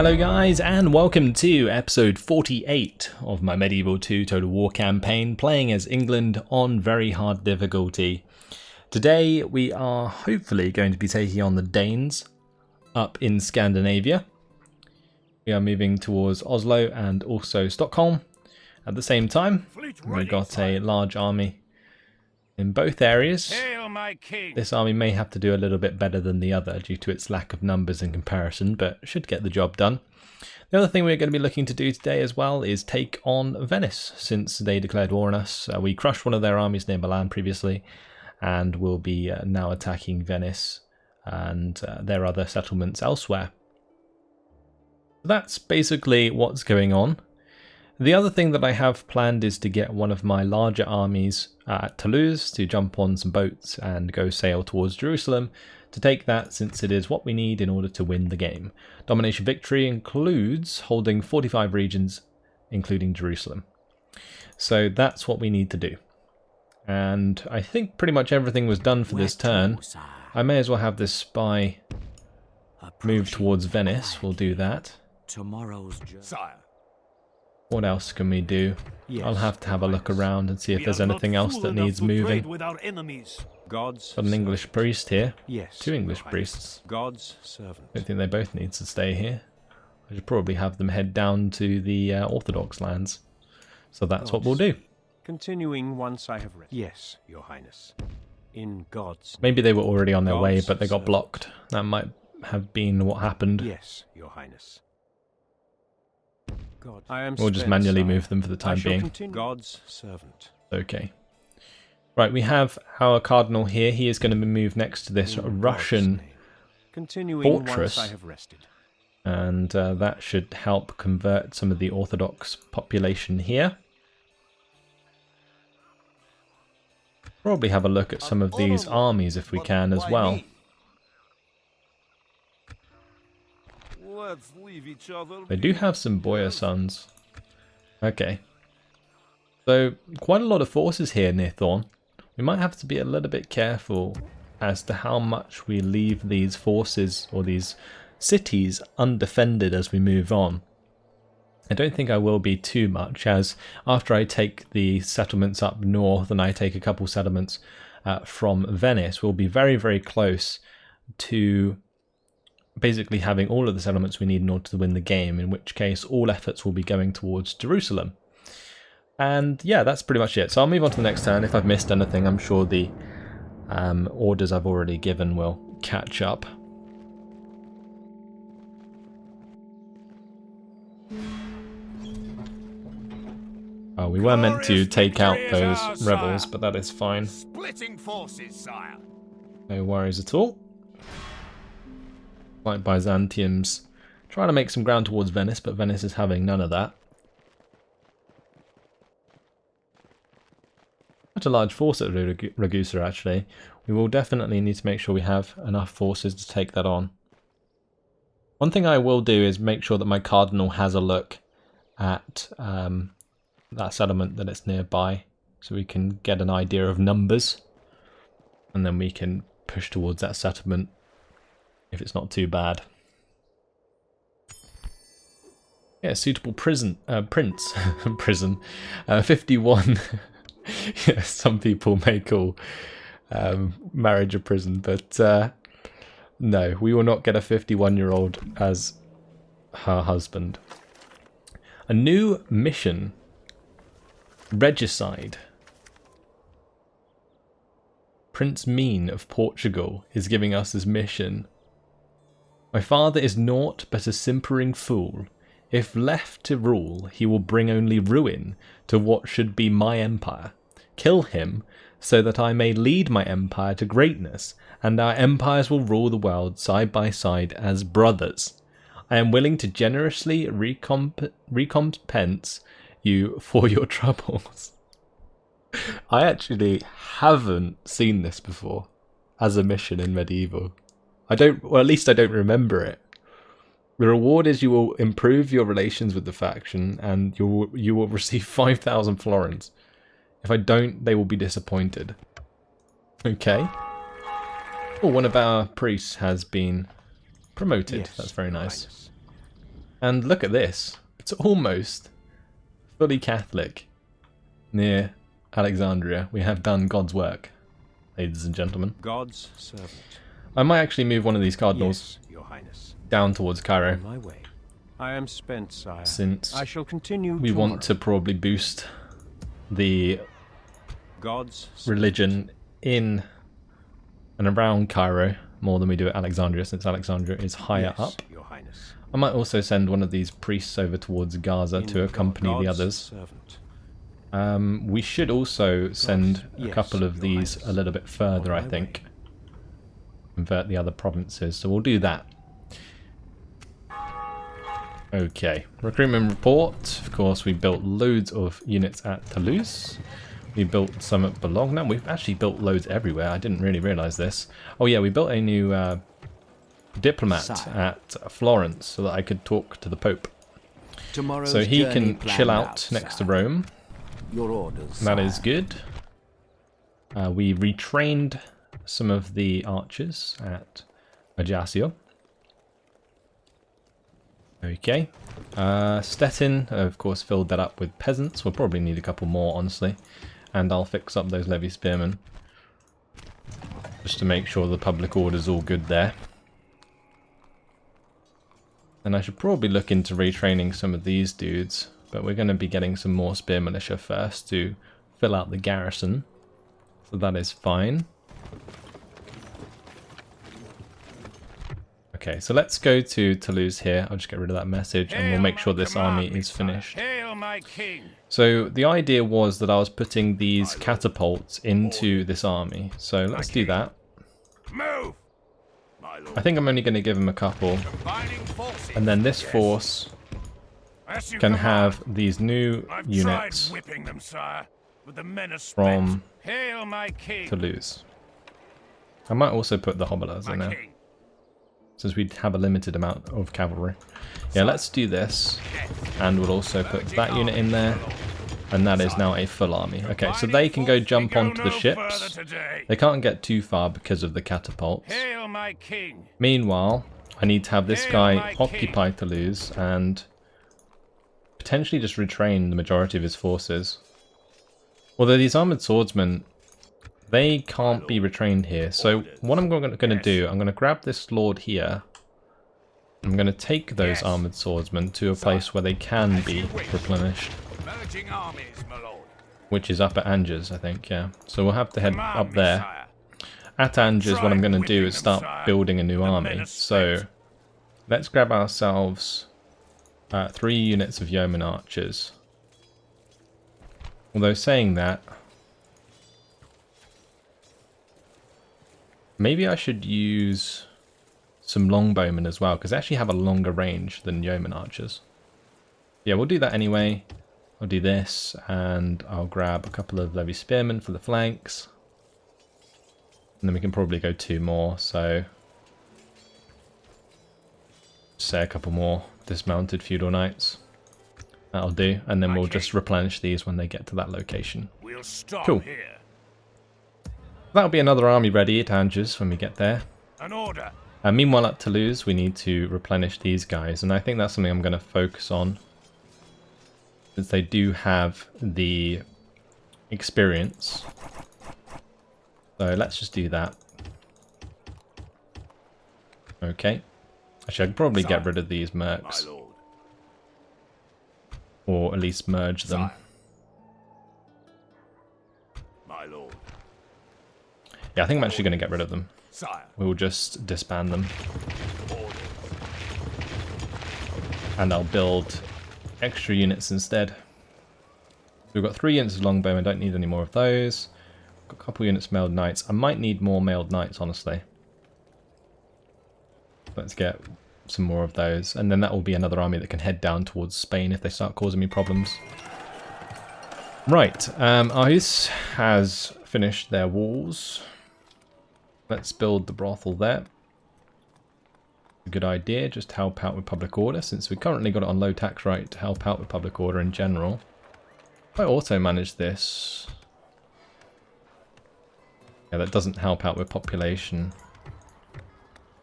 Hello guys, and welcome to episode 48 of my Medieval 2 Total War campaign, playing as England on very hard difficulty. Today we are hopefully going to be taking on the Danes up in Scandinavia. We are moving towards Oslo and also Stockholm at the same time. We've got a large army in both areas. This army may have to do a little bit better than the other due to its lack of numbers in comparison, but should get the job done. The other thing we're going to be looking to do today as well is take on Venice, since they declared war on us. We crushed one of their armies near Milan previously, and will be now attacking Venice and their other settlements elsewhere. That's basically what's going on. The other thing that I have planned is to get one of my larger armies at Toulouse to jump on some boats and go sail towards Jerusalem to take that, since it is what we need in order to win the game. Domination victory includes holding 45 regions, including Jerusalem. So that's what we need to do. And I think pretty much everything was done for this turn. I may as well have this spy move towards Venice. We'll do that. Sire. What else can we do? Yes, I'll have to have a look around and see if there's anything else that needs moving. God's Got an English priest here. Yes. Two English priests. God's servant. I don't think they both need to stay here. I should probably have them head down to the Orthodox lands. So that's what we'll do. Continuing once I have read. Yes, Your Highness. In God's name. Maybe they were already on their way, God's but they got servant. blocked. That might have been what happened. Yes, Your Highness. God. I am We'll just spent, manually sire. move them for the I time shall being. continue. God's servant. Okay. Right, we have our cardinal here. He is going to be moved next to this In God's Russian name. Continuing fortress. once I have rested. And that should help convert some of the Orthodox population here. Probably have a look at some of these armies if we can as well. Let's leave each other. They do have some boyar sons. Okay. So, quite a lot of forces here near Thorn. We might have to be a little bit careful as to how much we leave these forces or these cities undefended as we move on. I don't think I will be too much, as after I take the settlements up north and I take a couple settlements from Venice, we'll be very, very close to basically having all of the settlements we need in order to win the game, in which case all efforts will be going towards Jerusalem. And yeah, that's pretty much it. So I'll move on to the next turn. If I've missed anything, I'm sure the orders I've already given will catch up. Oh, we were meant to take out those rebels, but that is fine. Splitting forces, sire. No worries at all. Like Byzantium's trying to make some ground towards Venice, but Venice is having none of that. Quite a large force at Ragusa, actually. We will definitely need to make sure we have enough forces to take that on. One thing I will do is make sure that my cardinal has a look at that settlement that it's nearby, so we can get an idea of numbers, and then we can push towards that settlement if it's not too bad. Yeah, suitable prince. Prison. 51. Yeah, some people may call marriage a prison, but no, we will not get a 51-year-old as her husband. A new mission. Regicide. Prince Mean of Portugal is giving us this mission. My father is naught but a simpering fool. If left to rule, he will bring only ruin to what should be my empire. Kill him, so that I may lead my empire to greatness, and our empires will rule the world side by side as brothers. I am willing to generously recompense you for your troubles. I actually haven't seen this before as a mission in Medieval. Well, at least I don't remember it. The reward is you will improve your relations with the faction, and you will receive 5,000 florins. If I don't, they will be disappointed. Okay. Oh, one of our priests has been promoted. Yes, That's very Your nice. Highness. And look at this. It's almost fully Catholic near Alexandria. We have done God's work, ladies and gentlemen. God's servant. I might actually move one of these cardinals Yes, Your Highness. down towards Cairo, On my way. I am spent, sire. since I shall continue we tomorrow. want to probably boost the God's religion in and around Cairo more than we do at Alexandria, since Alexandria is higher Yes, up. Your Highness. I might also send one of these priests over towards Gaza to In accompany the God's others. servant. We should also send a yes, couple of Your these Highness. a little bit further, On I my think. Convert the other provinces, so we'll do that. Okay, recruitment report. Of course, we built loads of units at Toulouse. We built some at Bologna. We've actually built loads everywhere. I didn't really realise this. Oh yeah, we built a new diplomat at Florence so that I could talk to the Pope. Tomorrow's So he journey can planned chill out next to sire. Rome. Your orders. That is sire. good. We retrained some of the archers at Ajaccio. Okay. Stettin, of course, filled that up with peasants. We'll probably need a couple more, honestly. And I'll fix up those levy spearmen, just to make sure the public order's all good there. And I should probably look into retraining some of these dudes, but we're going to be getting some more spear militia first to fill out the garrison. So that is fine. Okay, so let's go to Toulouse here. I'll just get rid of that message and we'll make sure this army is finished. Hail my king! So the idea was that I was putting these catapults into this army. So let's do that. Move! My lord. I think I'm only going to give them a couple. Combining forces. And then this force As you can command. have these new I've units tried whipping them, sire, but the men are from spent. Hail my king! Toulouse. I might also put the hobblers in My there, king. since we have a limited amount of cavalry. Yeah, let's do this. And we'll also put that unit in there. And that is now a full army. Okay, so they can go jump onto the ships. They can't get too far because of the catapults. Hail my king! Meanwhile, I need to have this guy occupy Toulouse and potentially just retrain the majority of his forces. Although these armoured swordsmen, they can't be retrained here. So what I'm going to do, I'm going to grab this lord here. I'm going to take those armoured swordsmen to a place where they can be replenished, Merging armies, my lord. which is up at Angers, I think, yeah. So we'll have to head Command up me, there. sire. At Angers, what I'm going to do is start Sire. building a new The men army. are So spent. let's grab ourselves 3 units of yeoman archers. Although saying that, maybe I should use some longbowmen as well, because they actually have a longer range than yeoman archers. Yeah, we'll do that anyway. I'll do this, and I'll grab a couple of levy spearmen for the flanks. And then we can probably go 2 more, so say a couple more dismounted feudal knights. That'll do, and then we'll just replenish these when they get to that location. We'll stop Cool. here. That'll be another army ready at Angers when we get there. An order. Meanwhile at Toulouse we need to replenish these guys, and I think that's something I'm going to focus on, since they do have the experience. So let's just do that. Okay. Actually, I could probably get rid of these My mercs, lord. or at least merge them. Sire. My lord. Yeah, I think I'm actually going to get rid of them. Sire. We'll just disband them, Order. and I'll build extra units instead. We've got 3 units of longbow, I don't need any more of those. Got a couple units of mailed knights. I might need more mailed knights, honestly. Let's get some more of those, and then that will be another army that can head down towards Spain if they start causing me problems. Right, Aarhus has finished their walls. Let's build the brothel there. A good idea, just to help out with public order, since we currently got it on low tax rate to help out with public order in general. If I auto manage this, yeah, that doesn't help out with population.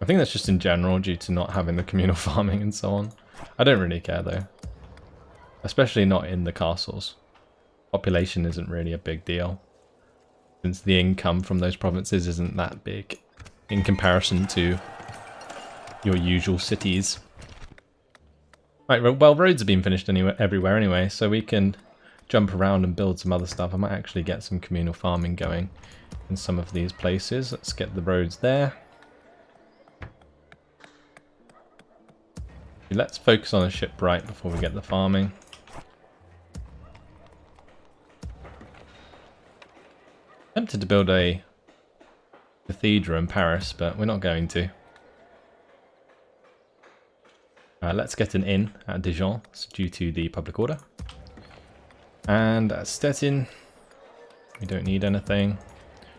I think that's just in general due to not having the communal farming and so on. I don't really care though. Especially not in the castles. Population isn't really a big deal, since the income from those provinces isn't that big in comparison to your usual cities. Right, well, roads have been finished everywhere anyway, so we can jump around and build some other stuff. I might actually get some communal farming going in some of these places. Let's get the roads there. Let's focus on a shipwright before we get the farming. Tempted to build a cathedral in Paris, but we're not going to. Let's get an inn at Dijon. It's due to the public order. And at Stettin, we don't need anything.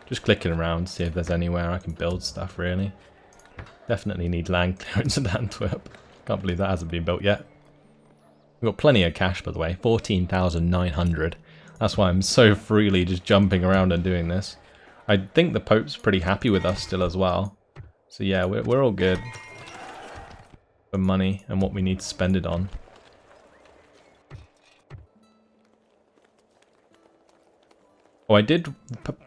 Just clicking around to see if there's anywhere I can build stuff, really. Definitely need land clearance at Antwerp. Can't believe that hasn't been built yet. We've got plenty of cash, by the way. 14,900. That's why I'm so freely just jumping around and doing this. I think the Pope's pretty happy with us still as well. So yeah, we're all good for money and what we need to spend it on. Oh,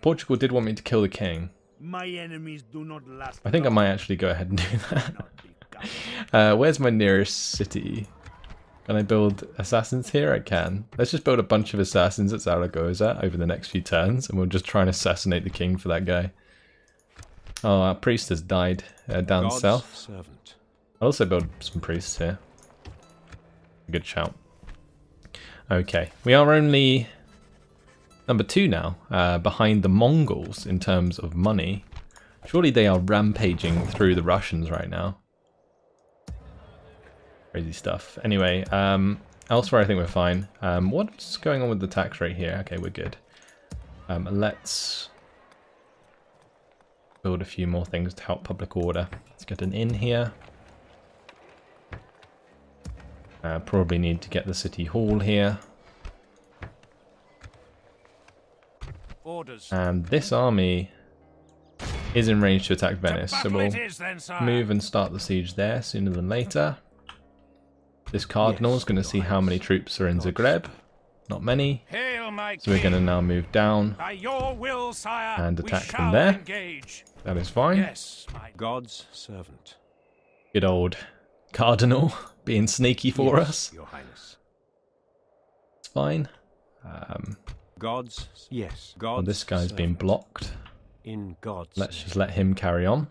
Portugal did want me to kill the king. My enemies do not last. I think I might actually go ahead and do that. Where's my nearest city? Can I build assassins here? I can. Let's just build a bunch of assassins at Zaragoza over the next few turns, and we'll just try and assassinate the king for that guy. Oh, our priest has died down God's south. servant. I'll also build some priests here. Good shout. Okay, we are only number 2 now, behind the Mongols in terms of money. Surely they are rampaging through the Russians right now. Crazy stuff. Anyway, elsewhere I think we're fine. What's going on with the tax rate here? Okay, we're good. Let's build a few more things to help public order. Let's get an inn here. Probably need to get the city hall here. Orders. And this army is in range to attack Venice, so we'll then, move and start the siege there sooner than later. This cardinal is going to see how many troops are in Zagreb. Not many. Hail, my So we're going to now move down By your will, sire, and we attack from shall there. engage. That is fine. Yes, my God's servant. Good old cardinal being sneaky for Yes, us. Your Highness. It's fine. God's yes. God's Well, this guy's been servant. blocked. In God's Let's name. just let him carry on.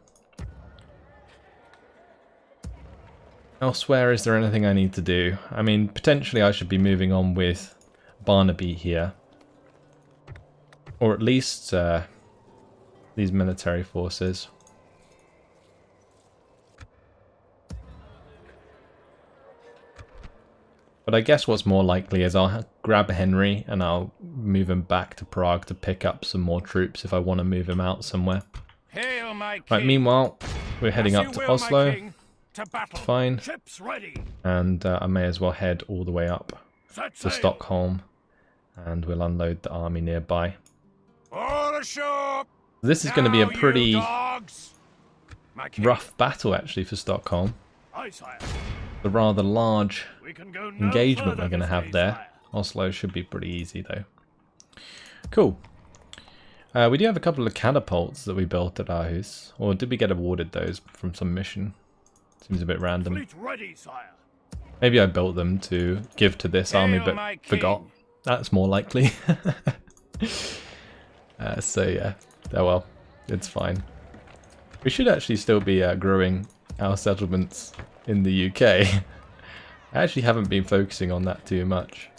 Elsewhere, is there anything I need to do? I mean, potentially I should be moving on with Barnaby here. Or at least these military forces. But I guess what's more likely is I'll grab Henry and I'll move him back to Prague to pick up some more troops if I want to move him out somewhere. Hail, my king. Right, meanwhile, we're heading As up you to will, my Oslo. king. To battle. Fine. Ships ready. And I may as well head all the way up Set to sail. Stockholm. And we'll unload the army nearby. All ashore. This is going to be a Now, you pretty dogs. My king. rough battle actually for Stockholm. Aye, sire. The rather large We can go no engagement further we're going to this have day, there. sire. Oslo should be pretty easy though. Cool. We do have a couple of catapults that we built at Aarhus. Or did we get awarded those from some mission? Seems a bit random. Fleet ready, sire. Maybe I built them to give to this army Hail, but my forgot. king. That's more likely. So yeah, oh well, it's fine. We should actually still be growing our settlements in the UK. I actually haven't been focusing on that too much.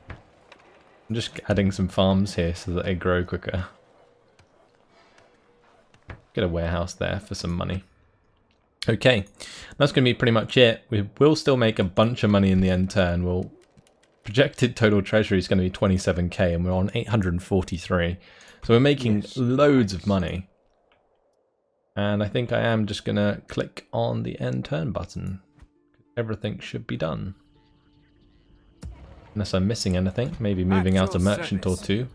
I'm just adding some farms here so that they grow quicker. Get a warehouse there for some money. Okay, that's going to be pretty much it. We will still make a bunch of money in the end turn. We'll projected total treasury is going to be 27k and we're on 843. So we're making loads of money. And I think I am just going to click on the end turn button. Everything should be done. Unless I'm missing anything. Maybe moving out a merchant or two.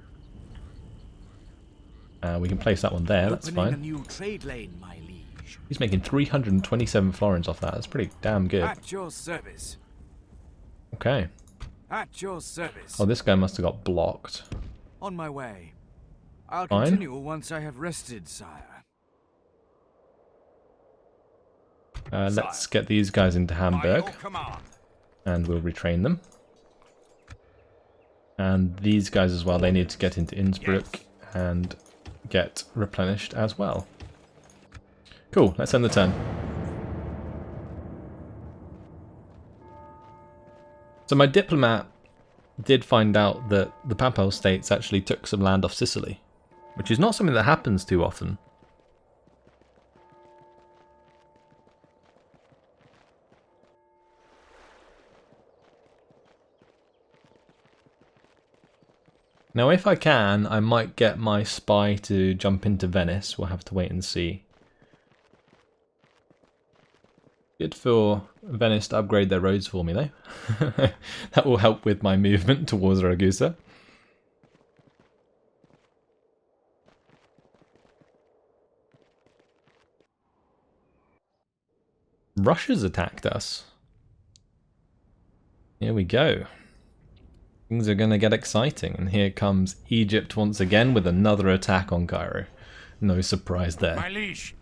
We can place that one there, that's Opening a fine. new trade lane, my liege. He's making 327 florins off that. That's pretty damn good. At your service. Okay. At your service. Oh, this guy must have got blocked. On my way. I'll Fine. continue once I have rested, sire. Let's get these guys into Hamburg. By your command. And we'll retrain them. And these guys as well, they need to get into Innsbruck and get replenished as well. Cool, let's end the turn. So my diplomat did find out that the Papal States actually took some land off Sicily, which is not something that happens too often. Now if I can, I might get my spy to jump into Venice. We'll have to wait and see. Good for Venice to upgrade their roads for me though. That will help with my movement towards Ragusa. Russia's attacked us. Here we go. Things are going to get exciting, and here comes Egypt once again with another attack on Cairo. No surprise there. My liege,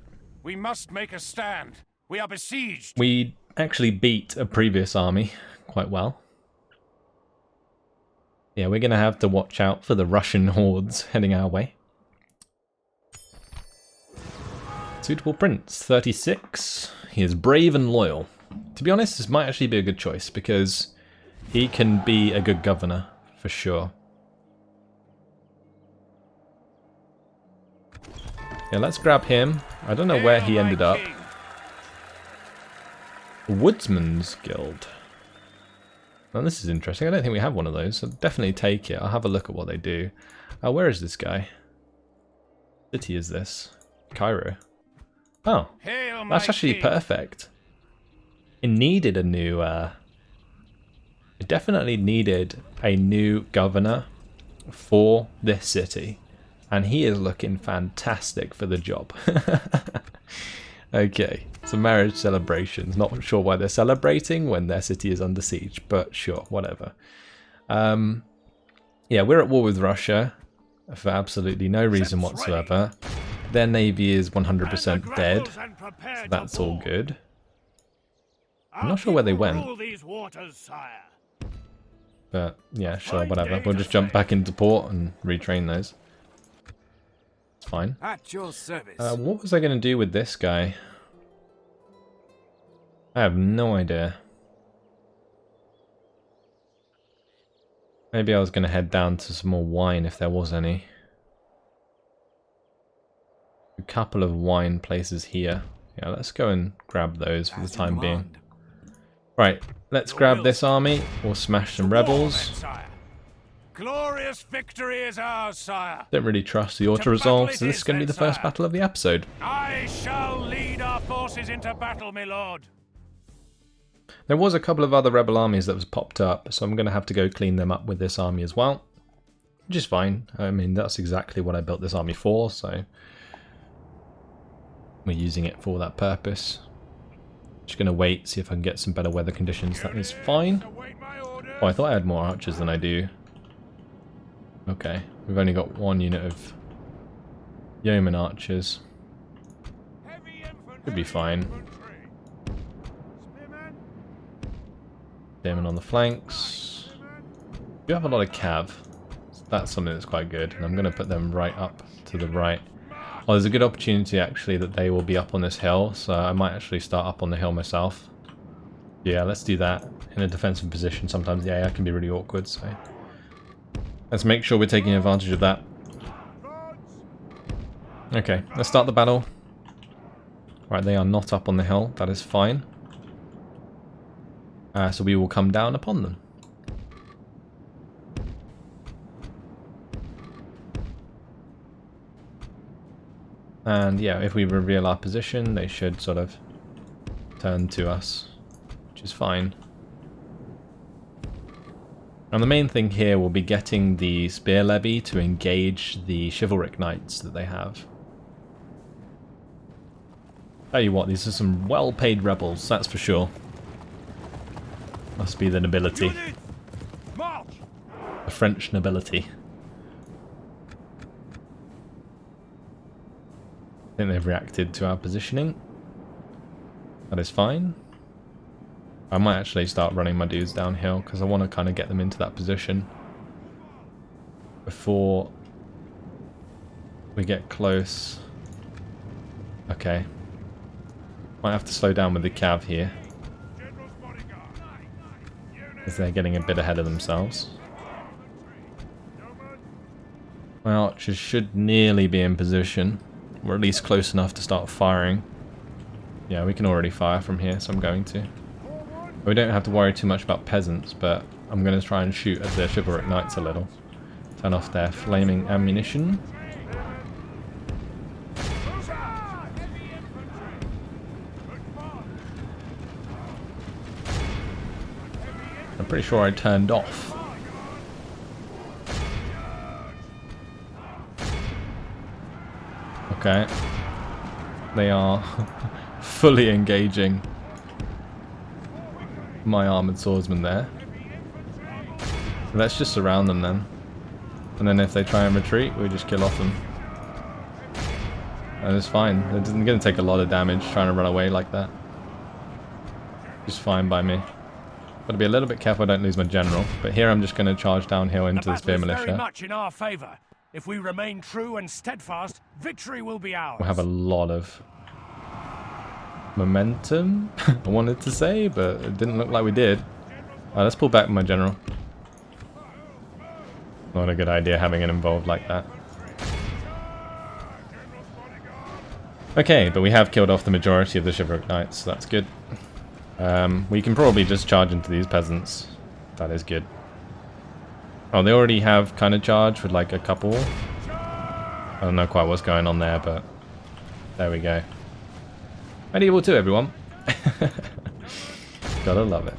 we must make a stand. We are besieged. We actually beat a previous army quite well. Yeah, we're going to have to watch out for the Russian hordes heading our way. Suitable prince, 36. He is brave and loyal. To be honest, this might actually be a good choice, because he can be a good governor, for sure. Yeah, let's grab him. I don't know where he ended up. Woodsman's Guild. Now this is interesting. I don't think we have one of those, so definitely take it. I'll have a look at what they do. Where is this guy? What city is this? Cairo. Oh, that's actually perfect. It needed a new... It definitely needed a new governor for this city. And he is looking fantastic for the job. Okay, so marriage celebrations. Not sure why they're celebrating when their city is under siege, but sure, whatever. Yeah, we're at war with Russia for absolutely no reason whatsoever. Their navy is 100% dead, so that's all good. I'm not sure where they went. But yeah, sure, whatever. We'll just jump back into port and retrain those. It's fine. At your service. What was I going to do with this guy? I have no idea. Maybe I was going to head down to some more wine if there was any. A couple of wine places here. Yeah, let's go and grab those for the time being. Right, let's grab this army. We'll smash some rebels. Glorious victory is ours, sire. Don't really trust the auto-resolve, so this is going to be the first battle of the episode. I shall lead our forces into battle, my lord. There was a couple of other rebel armies that was popped up, so I'm going to have to go clean them up with this army as well. Which is fine. I mean, that's exactly what I built this army for, so we're using it for that purpose. Just going to wait, see if I can get some better weather conditions. That is fine. Oh, I thought I had more archers than I do. Okay, we've only got one unit of yeoman archers. Could be fine. Spearmen on the flanks. We have a lot of cav. So that's something that's quite good, and I'm going to put them right up to the right. Oh, there's a good opportunity actually that they will be up on this hill, so I might actually start up on the hill myself. Yeah, let's do that in a defensive position. Sometimes the AI can be really awkward, so let's make sure we're taking advantage of that. Okay, let's start the battle. Right, they are not up on the hill. That is fine. So we will come down upon them. And yeah, if we reveal our position, they should sort of turn to us, which is fine. And the main thing here will be getting the spear levy to engage the chivalric knights that they have. Tell you what, these are some well-paid rebels, that's for sure. Must be the nobility. Units, march! The French nobility. I think they've reacted to our positioning. That is fine. I might actually start running my dudes downhill because I want to kind of get them into that position before we get close. Okay. Might have to slow down with the cav here, as they're getting a bit ahead of themselves. My archers should nearly be in position, or at least close enough to start firing. Yeah, we can already fire from here, so I'm going to. We don't have to worry too much about peasants, but I'm going to try and shoot at their chivalric knights a little. Turn off their flaming ammunition. I'm pretty sure I turned off. Okay. They are fully engaging my armoured swordsman there. Let's just surround them then. And then if they try and retreat, we just kill off them. And it's fine. It isn't going to take a lot of damage trying to run away like that. Just fine by me. Got to be a little bit careful I don't lose my general. But here I'm just going to charge downhill into the spear militia. Very much in our favour. If we remain true and steadfast, victory will be ours. We'll have a lot of momentum, I wanted to say, but it didn't look like we did. Alright, let's pull back my general. Not a good idea having it involved like that. Okay, but we have killed off the majority of the chivalric knights, so that's good. We can probably just charge into these peasants. That is good. Oh, they already have kind of charged with like a couple. I don't know quite what's going on there, but there we go. Medieval 2, everyone. Gotta love it.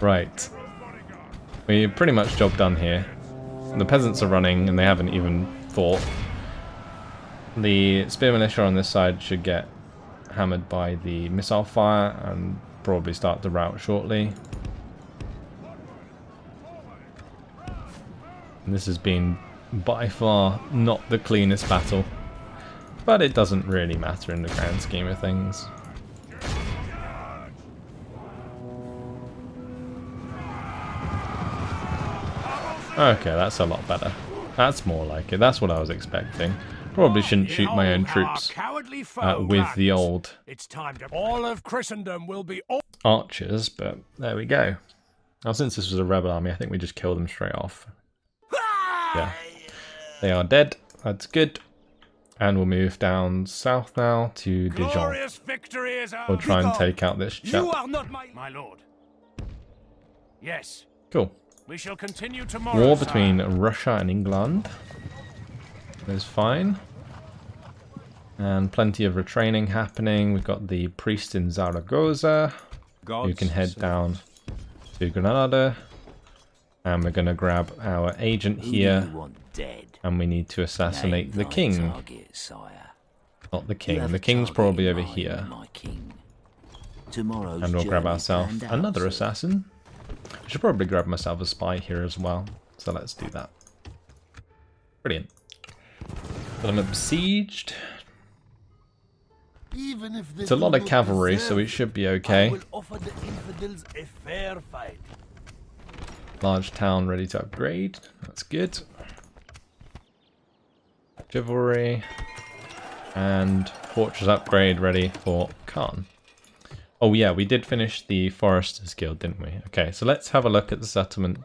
Right. We're pretty much job done here. The peasants are running and they haven't even fought. The spear militia on this side should get hammered by the missile fire and probably start to rout shortly. And this has been by far not the cleanest battle, but it doesn't really matter in the grand scheme of things. Okay, that's a lot better. That's more like it. That's what I was expecting. Probably shouldn't shoot my own troops with the old It's time to all of Christendom will be archers, but there we go. Now, since this was a rebel army, I think we just kill them straight off. Yeah, they are dead. That's good. And we'll move down south now to Dijon. We'll try and take out this chap. You are not my lord. Yes. Cool. We shall continue tomorrow. War between Russia and England is fine. And plenty of retraining happening. We've got the priest in Zaragoza, who can head down to Granada. And we're going to grab our agent here. And we need to assassinate the king. Not the king. The king's probably over here. And we'll grab ourselves another assassin. I should probably grab myself a spy here as well. So let's do that. Brilliant. But I'm besieged. It's a lot of cavalry, so we should be okay. Large town ready to upgrade. That's good. Chivalry. And fortress upgrade ready for Khan. Oh yeah, we did finish the Forester's Guild, didn't we? Okay, so let's have a look at the settlement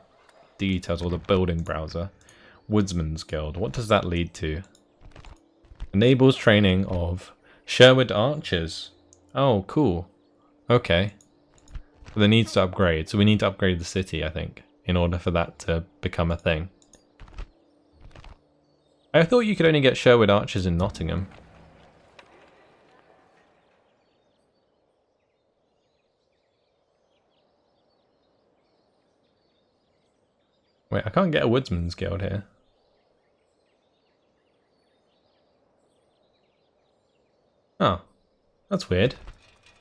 details, or the building browser. Woodsman's Guild. What does that lead to? Enables training of Sherwood archers. Oh, cool. Okay. But they needs to upgrade, so we need to upgrade the city, I think, in order for that to become a thing. I thought you could only get Sherwood archers in Nottingham. Wait, I can't get a Woodsman's Guild here. Oh, that's weird.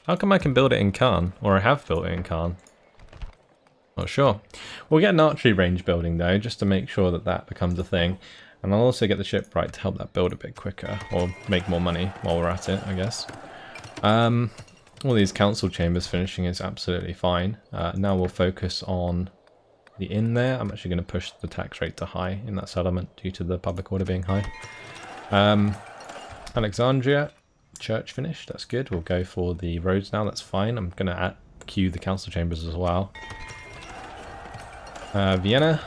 How come I can build it in Caen? Or I have built it in Caen? Not sure. We'll get an archery range building though, just to make sure that that becomes a thing. And I'll also get the shipwright to help that build a bit quicker, or make more money while we're at it, I guess. All these council chambers finishing is absolutely fine. Now we'll focus on the inn there. I'm actually going to push the tax rate to high in that settlement due to the public order being high. Alexandria, church finished, that's good. We'll go for the roads now, that's fine. I'm going to queue the council chambers as well. Vienna,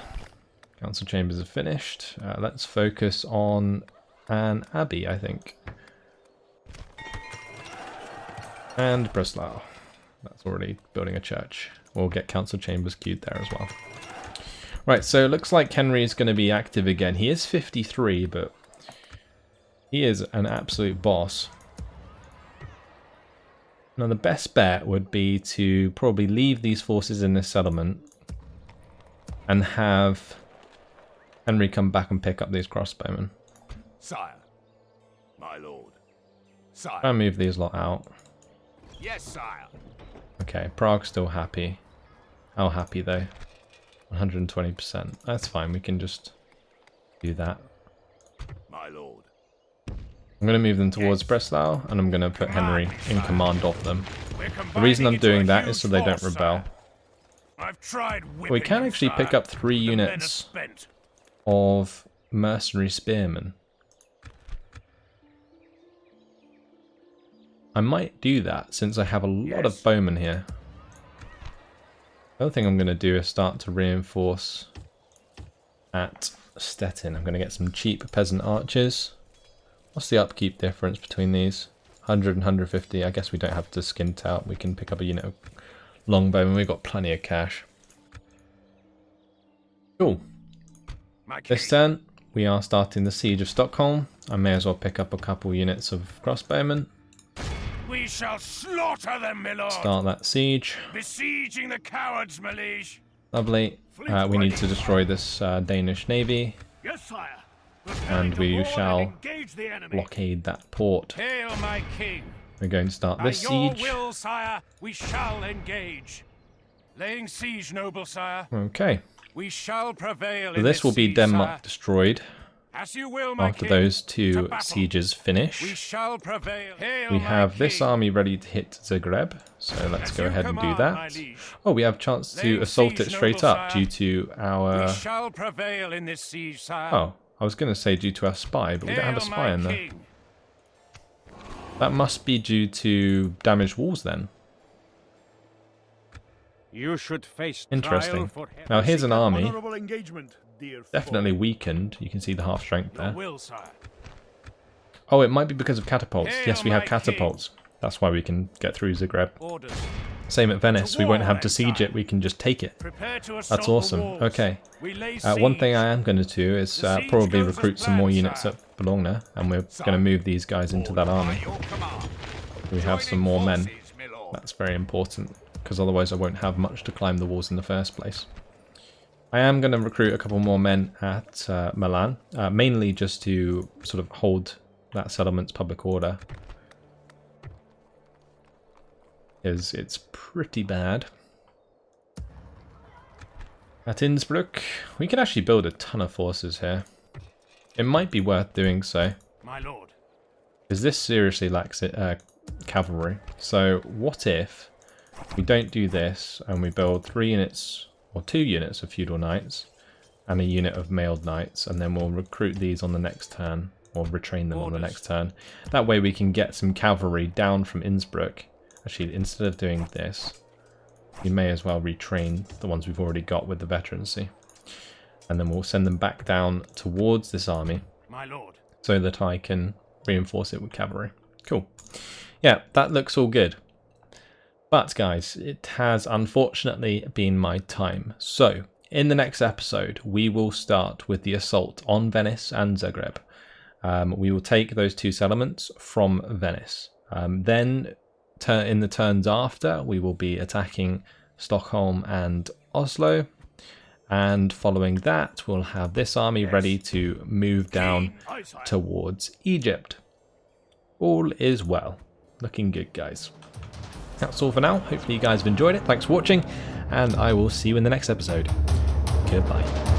council chambers are finished. Let's focus on an abbey, I think. And Breslau, that's already building a church. We'll get council chambers queued there as well. Right, so it looks like Henry is going to be active again. He is 53, but he is an absolute boss. Now the best bet would be to probably leave these forces in this settlement and have Henry come back and pick up these crossbowmen. Sire. My lord. Sire. Try and move these lot out. Yes, sire. Okay, Prague's still happy. How happy though? 120%. That's fine, we can just do that. My lord. I'm going to move them towards Breslau, and I'm going to put Henry in command of them. The reason I'm doing that is so they don't rebel. I've tried We can actually pick up 3 units of mercenary spearmen. I might do that since I have a lot of bowmen here. The other thing I'm going to do is start to reinforce at Stettin. I'm going to get some cheap peasant archers. What's the upkeep difference between these? 100 and 150. I guess we don't have to skint out. We can pick up a unit of longbowmen. We've got plenty of cash. Cool. This turn, we are starting the siege of Stockholm. I may as well pick up a couple units of crossbowmen. We shall slaughter them, my lord. Start that siege. Besieging the cowards, my liege. Lovely. We need to destroy this Danish navy. Yes, sire. And we shall blockade that port. Hail, my king. We're going to start this siege. By your will, sire, we shall engage. Laying siege, noble sire. Okay. We shall prevail. So this will be siege, Denmark sire. destroyed. As you will, my After king. those 2 battle. sieges We finish, shall prevail. Hail, we my have this king. army ready to hit Zagreb. So let's As go you ahead and do command, my that. liege. Oh, we have a chance to Laying assault siege, it straight noble up sire. due to our... We shall prevail in this siege, sire. Oh, I was going to say due to our spy, but we don't have a Hail, spy my in there. king. That must be due to damaged walls then. You should face Interesting. trial for Now here's an army, Honorable engagement, dear definitely weakened. You can see the half strength Your there. will, sire. Oh, it might be because of catapults. Hail, Yes, we have my catapults. That's why we can get through Zagreb. Orders. Same at Venice. We won't have to then, siege sire. it. We can just take it. Prepare to assault That's the awesome. walls. Okay. We lay One thing siege. I am going to do is The siege probably goes as recruit some more planned, units sire. at Bologna, and we're Sire. going to move these guys into that army. By your command. We have some Joining more men. forces, my lord. That's very important, because otherwise I won't have much to climb the walls in the first place. I am going to recruit a couple more men at Milan, mainly just to sort of hold that settlement's public order. It's pretty bad. At Innsbruck, we can actually build a ton of forces here. It might be worth doing so, My lord. because this seriously lacks cavalry. So what if we don't do this and we build 3 units or 2 units of feudal knights and a unit of mailed knights, and then we'll recruit these on the next turn, or retrain them on the next turn. That way we can get some cavalry down from Innsbruck. Actually, instead of doing this, we may as well retrain the ones we've already got with the veterancy. And then we'll send them back down towards this army, My lord. so that I can reinforce it with cavalry. Cool. Yeah, that looks all good. But guys, it has unfortunately been my time. So, in the next episode, we will start with the assault on Venice and Zagreb. We will take those 2 settlements from Venice. Then, in the turns after, we will be attacking Stockholm and Oslo. And following that, we'll have this army ready to move down Aye, sire. towards Egypt. all is well. Looking good, guys. That's all for now. Hopefully you guys have enjoyed it. Thanks for watching, and I will see you in the next episode. Goodbye.